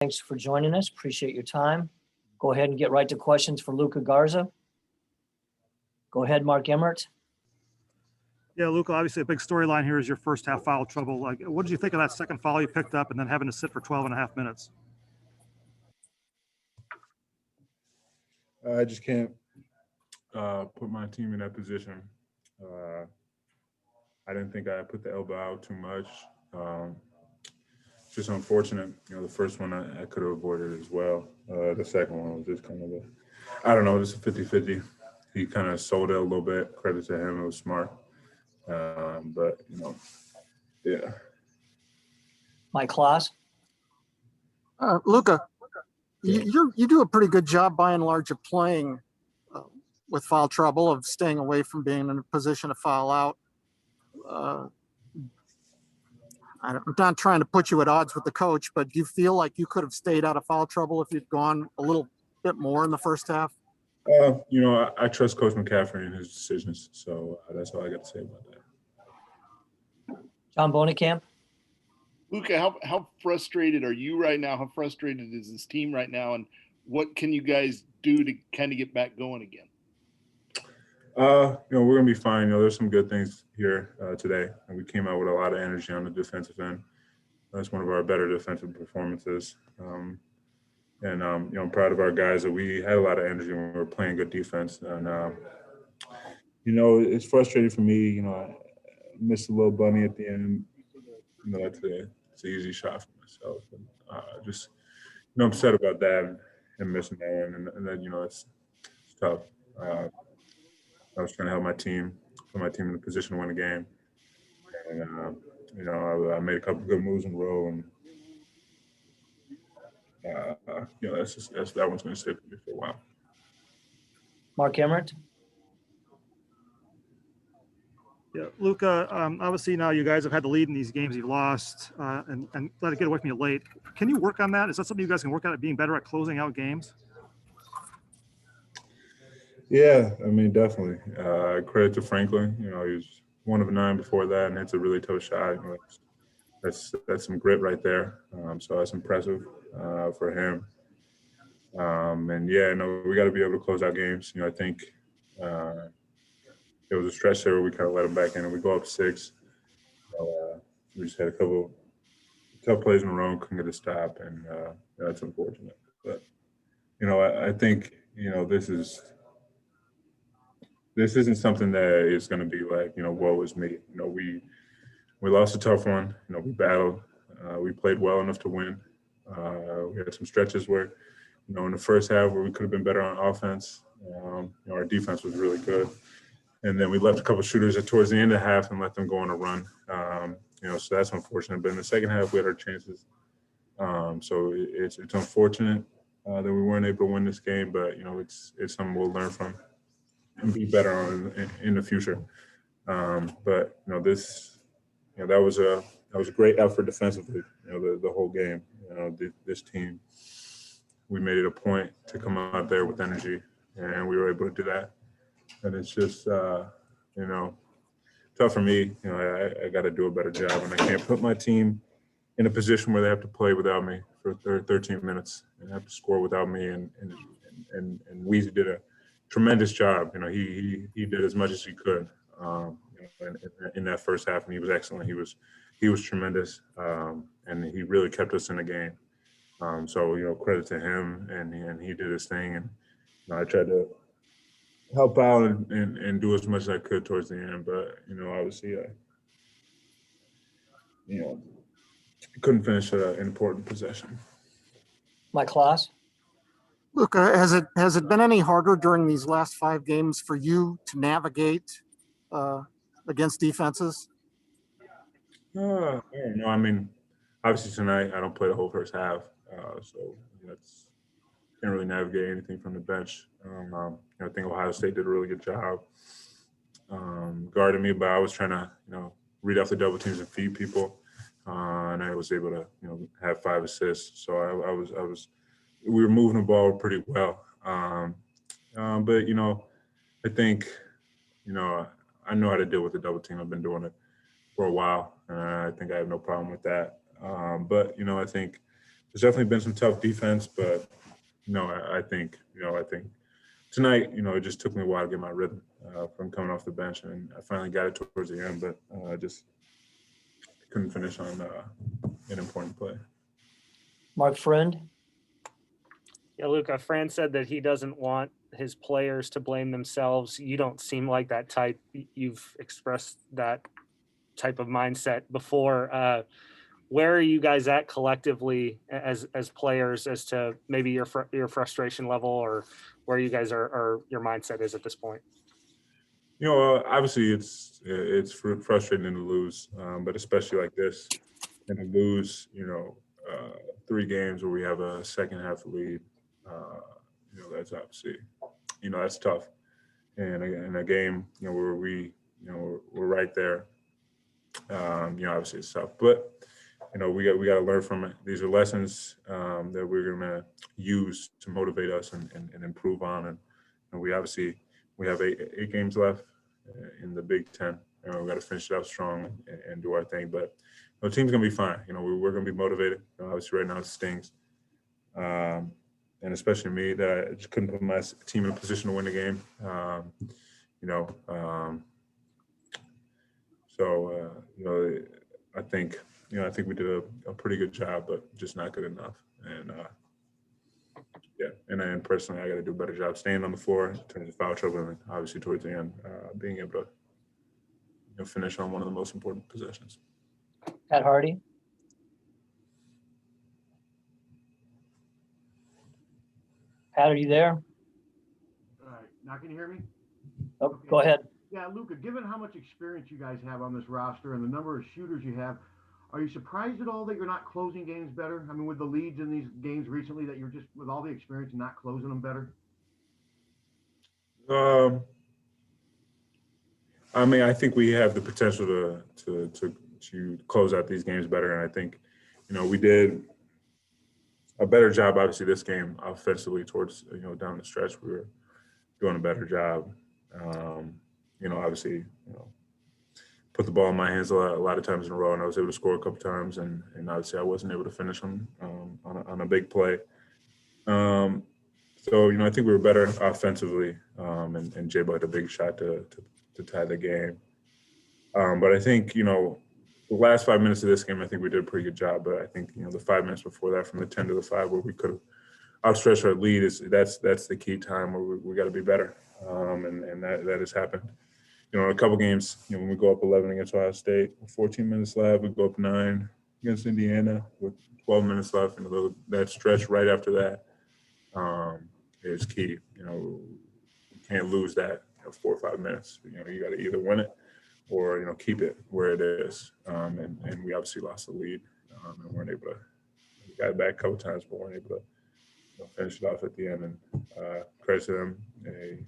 Thanks for joining us. Appreciate your time. Go ahead and get right to questions for Luka Garza. Go ahead, Mark Emmert. Yeah, Luka, obviously a big storyline here is your first half foul trouble. Like, what did you think of that second foul you picked up and then having to sit for 12 and a half minutes? I just can't put my team in that position. I didn't think I put the elbow out too much. Just unfortunate. The first one I could have avoided as well. The second one was just kind of just a 50-50. He kind of sold it a little bit. Credit to him, it was smart. But, yeah. Mike Kloss. Luka, you do a pretty good job by and large of playing with foul trouble, of staying away from being in a position to foul out. I'm not trying to put you at odds with the coach, but do you feel like you could have stayed out of foul trouble if you'd gone a little bit more in the first half? I trust Coach McCaffrey and his decisions, so that's all I got to say about that. John Bonekamp. Luka, how frustrated are you right now? How frustrated is this team right now? And what can you guys do to kind of get back going again? We're going to be fine. There's some good things here today. And we came out with a lot of energy on the defensive end. That's one of our better defensive performances. I'm proud of our guys that we had a lot of energy when we were playing good defense. And, it's frustrating for me. I missed a little bunny at the end. It's an easy shot for myself. And, I'm upset about that and missing that one. And then, it's tough. I was trying to help my team, put my team in a position to win the game. And, I made a couple of good moves in a row. And, that one's going to stay with me for a while. Mark Emmert. Yeah, Luka, obviously now you guys have had the lead in these games you've lost and let it get away from you late. Can you work on that? Is that something you guys can work on, at being better at closing out games? Yeah, definitely. Credit to Franklin. He was 1 of 9 before that, and it's a really tough shot. That's some grit right there. So that's impressive for him. We got to be able to close out games. I think it was a stretch there where we kind of let them back in, and we go up 6. We just had a couple tough plays in a row, couldn't get a stop, and that's unfortunate. But I think this isn't something that is going to be like woe is me. We lost a tough one. We battled. We played well enough to win. We had some stretches where in the first half where we could have been better on offense. Our defense was really good. And then we left a couple of shooters towards the end of the half and let them go on a run. So that's unfortunate. But in the second half, we had our chances. So it's unfortunate that we weren't able to win this game. But it's something we'll learn from and be better on in the future. But that was a great effort defensively. The whole game. This team, we made it a point to come out there with energy, and we were able to do that. And it's just, tough for me. I got to do a better job, and I can't put my team in a position where they have to play without me for 13 minutes and have to score without me. And Weezy did a tremendous job. He did as much as he could in that first half, and he was excellent. He was tremendous, and he really kept us in the game. So credit to him, and he did his thing, and I tried to help out and do as much as I could towards the end, but obviously I couldn't finish an important possession. Mike Kloss. Luka, has it been any harder during these last 5 games for you to navigate against defenses? I don't know. Obviously tonight I don't play the whole first half, so can't really navigate anything from the bench. I think Ohio State did a really good job guarding me, but I was trying to read off the double teams and feed people, and I was able to have 5 assists. So we were moving the ball pretty well. But I think I know how to deal with the double team. I've been doing it for a while, and I think I have no problem with that. But I think there's definitely been some tough defense, but I think tonight, it just took me a while to get my rhythm from coming off the bench, and I finally got it towards the end, but I just couldn't finish on an important play. Mark Friend, Yeah, Luka, Fran said that he doesn't want his players to blame themselves. You don't seem like that type. You've expressed that type of mindset before. Where are you guys at collectively as players as to maybe your frustration level, or where you guys are your mindset is at this point? Obviously it's frustrating to lose, but especially like this, and to lose, 3 games where we have a second half lead, that's obviously, that's tough. And in a game, where we're right there, obviously it's tough. But we got to learn from it. These are lessons that we're gonna use to motivate us and improve on. And we have 8 games left in the Big Ten. We got to finish it out strong and do our thing. But the team's gonna be fine. We're gonna be motivated. Obviously, right now it stings, and especially me that I just couldn't put my team in a position to win the game. I think we did a pretty good job, but just not good enough. And and then personally, I got to do a better job staying on the floor in terms of foul trouble, and obviously towards the end, being able to finish on one of the most important possessions. Pat Hardy. Pat, are you there? All right, now can you hear me? Oh, Okay. Go ahead. Yeah, Luka, given how much experience you guys have on this roster and the number of shooters you have, are you surprised at all that you're not closing games better? I mean, with the leads in these games recently, that you're just, with all the experience, not closing them better? I think we have the potential to close out these games better, and I think, we did a better job. Obviously, this game offensively towards down the stretch, we were doing a better job. Obviously, put the ball in my hands a lot of times in a row, and I was able to score a couple times, and obviously I wasn't able to finish on a big play. So I think we were better offensively, and J-Bo had a big shot to tie the game. But I think the last 5 minutes of this game, I think we did a pretty good job. But I think the 5 minutes before that, from the 10 to the 5, where we could have outstretched our lead, that's the key time where we got to be better, and that has happened. In a couple games, when we go up 11 against Ohio State, 14 minutes left, we go up 9 against Indiana with 12 minutes left, and that stretch right after that is key. You can't lose that 4 or 5 minutes. You got to either win it or keep it where it is. And we obviously lost the lead, and weren't able to. We got it back a couple times, but weren't able to finish it off at the end. And credit to them, they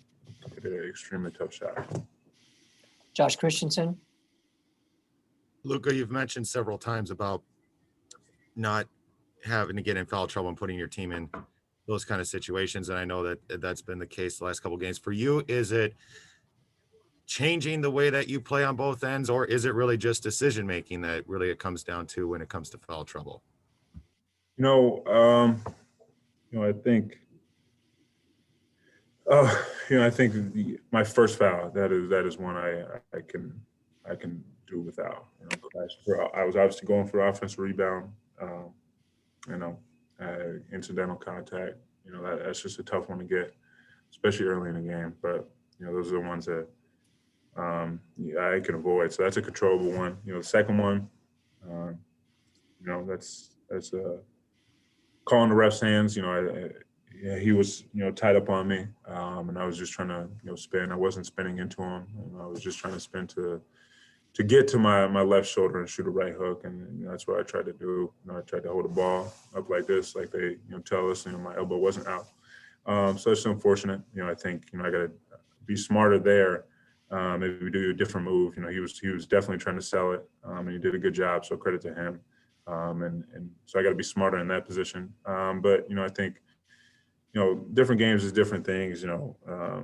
did an extremely tough shot. Josh Christensen. Luka, you've mentioned several times about not having to get in foul trouble and putting your team in those kind of situations. And I know that that's been the case the last couple of games. For you, is it changing the way that you play on both ends, or is it really just decision-making that really it comes down to when it comes to foul trouble? I think I think my first foul, that is one I can do without. I was obviously going for offensive rebound. Incidental contact. That's just a tough one to get, especially early in the game. But those are the ones that I can avoid. So that's a controllable one. The second one, that's call in the ref's hands. He was tied up on me, and I was just trying to spin. I wasn't spinning into him. I was just trying to spin to get to my left shoulder and shoot a right hook, and that's what I tried to do. I tried to hold the ball up like this, like they tell us. My elbow wasn't out, so it's unfortunate. I think I got to be smarter there. Maybe we do a different move. He was definitely trying to sell it, and he did a good job. So credit to him. And so I got to be smarter in that position. But I think different games is different things. I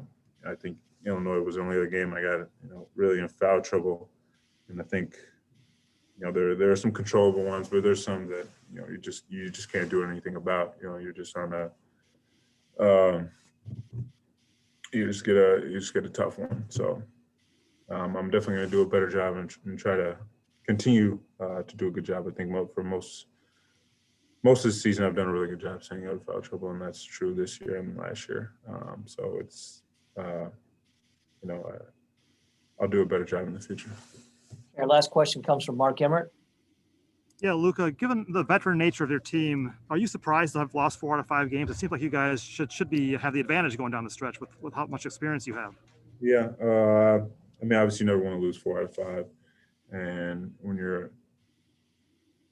think Illinois was the only other game I got really in foul trouble, and I think you know, there are some controllable ones, but there's some that, you know, you just can't do anything about. You know, you're just on a you just get a tough one. So I'm definitely going to do a better job and try to continue to do a good job. I think for most of the season, I've done a really good job staying out of foul trouble, and that's true this year and last year. So it's, you know, I'll do a better job in the future. Our last question comes from Mark Emmert. Yeah, Luka, given the veteran nature of your team, are you surprised to have lost 4 out of 5 games? It seems like you guys should have the advantage going down the stretch with how much experience you have. Yeah, I mean, obviously, you never want to lose 4 out of 5, and when you're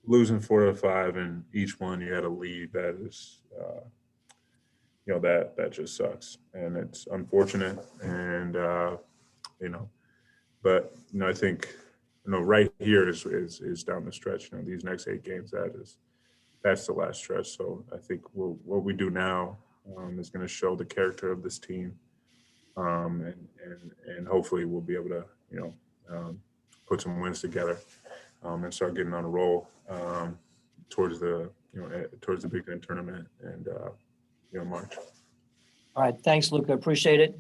losing 4 out of 5 and each one you had a lead, that is, you know, that just sucks, and it's unfortunate, and you know, but you know, I think, you know, right here is down the stretch. You know, these next 8 games, that's the last stretch. So I think what we do now is going to show the character of this team, and hopefully we'll be able to, you know, put some wins together and start getting on a roll towards the Big Ten tournament and you know, March. All right. Thanks, Luka. Appreciate it.